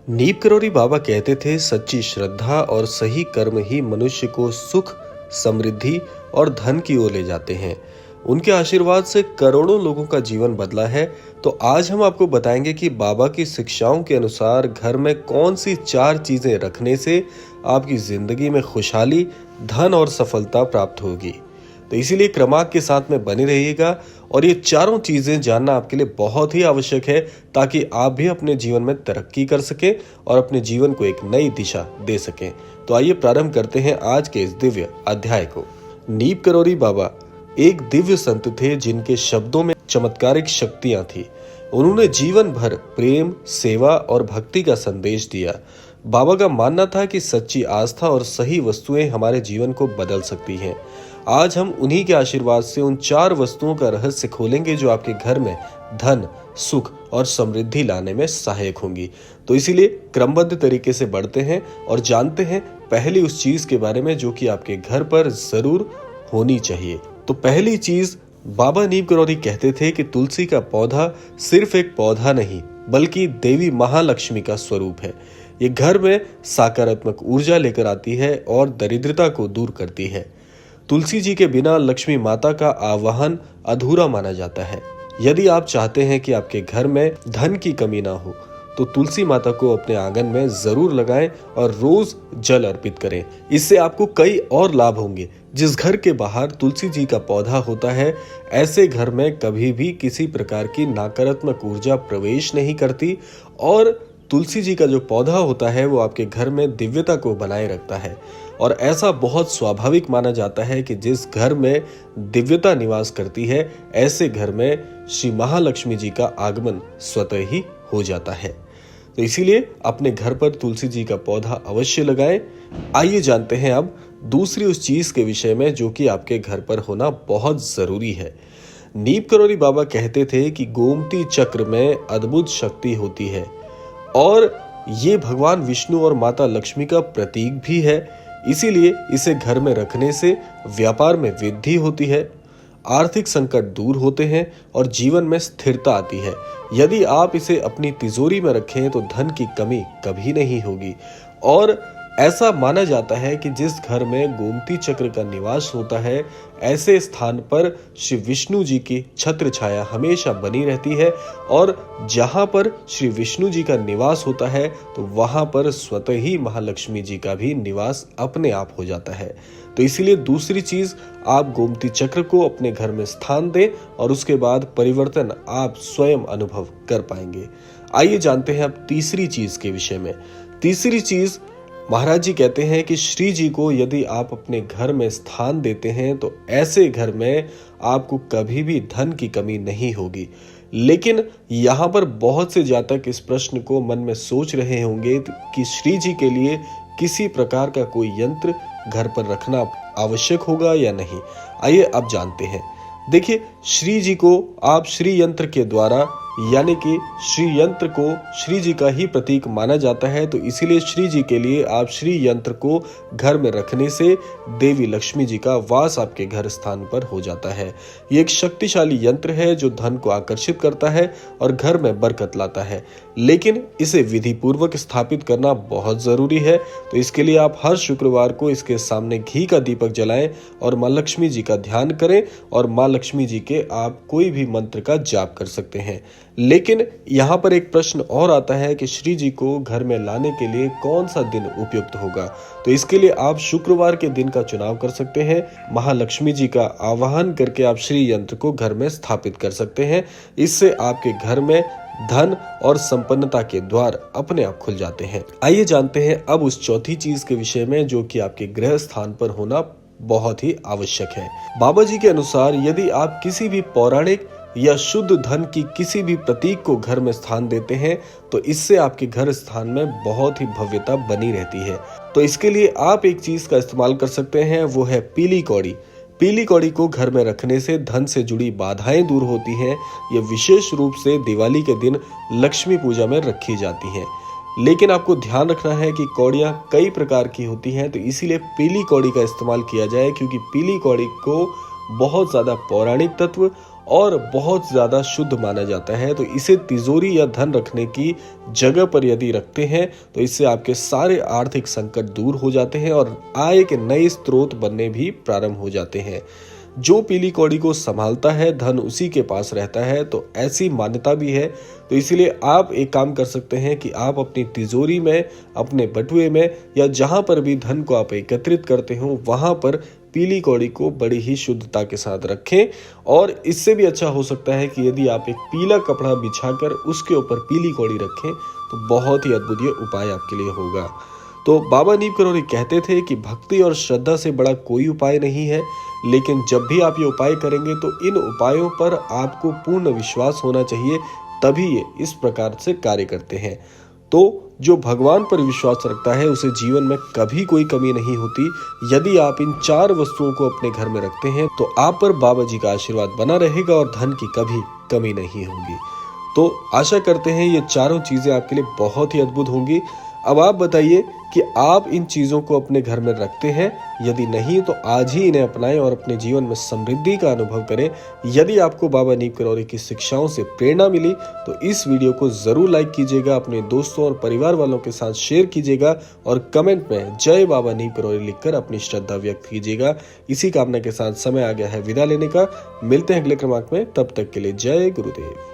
नीम करोड़ी बाबा कहते थे, सच्ची श्रद्धा और सही कर्म ही मनुष्य को सुख, समृद्धि और धन की ओर ले जाते हैं। उनके आशीर्वाद से करोड़ों लोगों का जीवन बदला है। तो आज हम आपको बताएंगे कि बाबा की शिक्षाओं के अनुसार घर में कौन सी 4 चीजें रखने से आपकी जिंदगी में खुशहाली, धन और सफलता प्राप्त होगी। तो इसीलिए क्रमांक के साथ में बने रहिएगा और ये चारों चीजें जानना आपके लिए बहुत ही आवश्यक है, ताकि आप भी अपने जीवन में तरक्की कर सकें और अपने जीवन को एक नई दिशा दे सकें। तो आइए प्रारंभ करते हैं आज के इस दिव्य अध्याय को। नीम करोड़ी बाबा एक दिव्य संत थे जिनके शब्दों में चमत्कारिक शक्तियां थी। उन्होंने जीवन भर प्रेम, सेवा और भक्ति का संदेश दिया। बाबा का मानना था कि सच्ची आस्था और सही वस्तुएं हमारे जीवन को बदल सकती हैं। आज हम उन्हीं के आशीर्वाद से उन 4 वस्तुओं का रहस्य खोलेंगे जो आपके घर में धन, सुख और समृद्धि लाने में सहायक होंगी। तो इसीलिए क्रमबद्ध तरीके से बढ़ते हैं और जानते हैं पहली उस चीज के बारे में जो कि आपके घर पर जरूर होनी चाहिए। तो पहली चीज, बाबा नीम करोड़ी कहते थे कि तुलसी का पौधा सिर्फ एक पौधा नहीं बल्कि देवी महालक्ष्मी का स्वरूप है। ये घर में सकारात्मक ऊर्जा लेकर आती है और दरिद्रता को दूर करती है। तुलसी जी के बिना लक्ष्मी माता का आवाहन अधूरा माना जाता है। यदि आप चाहते हैं कि आपके घर में धन की कमी ना हो तो तुलसी माता को अपने आंगन में जरूर लगाएं और रोज जल अर्पित करें। इससे आपको कई और लाभ होंगे। जिस घर के बाहर तुलसी जी का पौधा होता है, ऐसे घर में कभी भी किसी प्रकार की नकारात्मक ऊर्जा प्रवेश नहीं करती और तुलसी जी का जो पौधा होता है वो आपके घर में दिव्यता को बनाए रखता है। और ऐसा बहुत स्वाभाविक माना जाता है कि जिस घर में दिव्यता निवास करती है, ऐसे घर में श्री महालक्ष्मी जी का आगमन स्वतः ही हो जाता है। तो इसीलिए अपने घर पर तुलसी जी का पौधा अवश्य लगाएं। आइए जानते हैं अब दूसरी उस चीज के विषय में जो कि आपके घर पर होना बहुत जरूरी है। नीम करोड़ी बाबा कहते थे कि गोमती चक्र में अद्भुत शक्ति होती है और ये भगवान विष्णु और माता लक्ष्मी का प्रतीक भी है। इसीलिए इसे घर में रखने से व्यापार में वृद्धि होती है, आर्थिक संकट दूर होते हैं और जीवन में स्थिरता आती है। यदि आप इसे अपनी तिजोरी में रखें तो धन की कमी कभी नहीं होगी। और ऐसा माना जाता है कि जिस घर में गोमती चक्र का निवास होता है, ऐसे स्थान पर श्री विष्णु जी की छत्र छाया हमेशा बनी रहती है और जहां पर श्री विष्णु जी का निवास होता है तो वहां पर स्वतः ही महालक्ष्मी जी का भी निवास अपने आप हो जाता है। तो इसीलिए दूसरी चीज, आप गोमती चक्र को अपने घर में स्थान दें और उसके बाद परिवर्तन आप स्वयं अनुभव कर पाएंगे। आइए जानते हैं अब तीसरी चीज के विषय में। तीसरी चीज, महाराज जी कहते हैं कि श्री जी को यदि आप अपने घर में स्थान देते हैं तो ऐसे घर में आपको कभी भी धन की कमी नहीं होगी। लेकिन यहाँ पर बहुत से जातक इस प्रश्न को मन में सोच रहे होंगे कि श्री जी के लिए किसी प्रकार का कोई यंत्र घर पर रखना आवश्यक होगा या नहीं। आइए अब जानते हैं। देखिए, श्री जी को आप श्री यंत्र के द्वारा, यानी कि श्री यंत्र को श्री जी का ही प्रतीक माना जाता है, तो इसीलिए श्री जी के लिए आप श्री यंत्र को घर में रखने से देवी लक्ष्मी जी का वास आपके घर स्थान पर हो जाता है। ये एक शक्तिशाली यंत्र है जो धन को आकर्षित करता है और घर में बरकत लाता है, लेकिन इसे विधि पूर्वक स्थापित करना बहुत जरूरी है। तो इसके लिए आप हर शुक्रवार को इसके सामने घी का दीपक जलाएं और माँ लक्ष्मी जी का ध्यान करें और माँ लक्ष्मी जी के आप कोई भी मंत्र का जाप कर सकते हैं। लेकिन यहाँ पर एक प्रश्न और आता है कि श्री जी को घर में लाने के लिए कौन सा दिन उपयुक्त होगा। तो इसके लिए आप शुक्रवार के दिन का चुनाव कर सकते हैं। महालक्ष्मी जी का आवाहन करके आप श्री यंत्र को घर में स्थापित कर सकते हैं। इससे आपके घर में धन और संपन्नता के द्वार अपने आप खुल जाते हैं। आइए जानते हैं अब उस चौथी चीज के विषय में जो कि आपके गृह स्थान पर होना बहुत ही आवश्यक है। बाबा जी के अनुसार यदि आप किसी भी पौराणिक या शुद्ध धन की किसी भी प्रतीक को घर में स्थान देते हैं तो इससे आपके घर स्थान में बहुत ही भव्यता बनी रहती है। तो इसके लिए आप एक चीज का इस्तेमाल कर सकते हैं, वो है पीली कौड़ी। पीली कौड़ी को घर में रखने से धन से जुड़ी बाधाएं दूर होती हैं। ये विशेष रूप से दिवाली के दिन लक्ष्मी पूजा में रखी जाती हैं। लेकिन आपको ध्यान रखना है कि कौड़ियाँ कई प्रकार की होती हैं, तो इसीलिए पीली कौड़ी का इस्तेमाल किया जाए, क्योंकि पीली कौड़ी को बहुत ज़्यादा पौराणिक तत्व और बहुत ज्यादा शुद्ध माना जाता है। तो इसे तिजोरी या धन रखने की जगह पर यदि रखते हैं तो इससे आपके सारे आर्थिक संकट दूर हो जाते हैं और आय के नए स्रोत बनने भी प्रारंभ हो जाते हैं। जो पीली कौड़ी को संभालता है धन उसी के पास रहता है, तो ऐसी मान्यता भी है। तो इसीलिए आप एक काम कर सकते हैं कि आप अपनी तिजोरी में, अपने बटुए में या जहां पर भी धन को आप एकत्रित करते हो वहां पर पीली कौड़ी को बड़ी ही शुद्धता के साथ रखें। और इससे भी अच्छा हो सकता है कि यदि आप एक पीला कपड़ा बिछाकर उसके ऊपर पीली कौड़ी रखें तो बहुत ही अद्भुत ये उपाय आपके लिए होगा। तो बाबा नीम करौरी कहते थे कि भक्ति और श्रद्धा से बड़ा कोई उपाय नहीं है, लेकिन जब भी आप ये उपाय करेंगे तो इन उपायों पर आपको पूर्ण विश्वास होना चाहिए, तभी ये इस प्रकार से कार्य करते हैं। तो जो भगवान पर विश्वास रखता है उसे जीवन में कभी कोई कमी नहीं होती। यदि आप इन 4 वस्तुओं को अपने घर में रखते हैं तो आप पर बाबा जी का आशीर्वाद बना रहेगा और धन की कभी कमी नहीं होगी। तो आशा करते हैं ये चारों चीजें आपके लिए बहुत ही अद्भुत होंगी। अब आप बताइए कि आप इन चीजों को अपने घर में रखते हैं? यदि नहीं तो आज ही इन्हें अपनाएं और अपने जीवन में समृद्धि का अनुभव करें। यदि आपको बाबा नीम करौरी की शिक्षाओं से प्रेरणा मिली तो इस वीडियो को जरूर लाइक कीजिएगा, अपने दोस्तों और परिवार वालों के साथ शेयर कीजिएगा और कमेंट में जय बाबा नीम करौरी लिखकर अपनी श्रद्धा व्यक्त कीजिएगा। इसी कामना के साथ समय आ गया है विदा लेने का। मिलते हैं अगले क्रमांक में, तब तक के लिए जय गुरुदेव।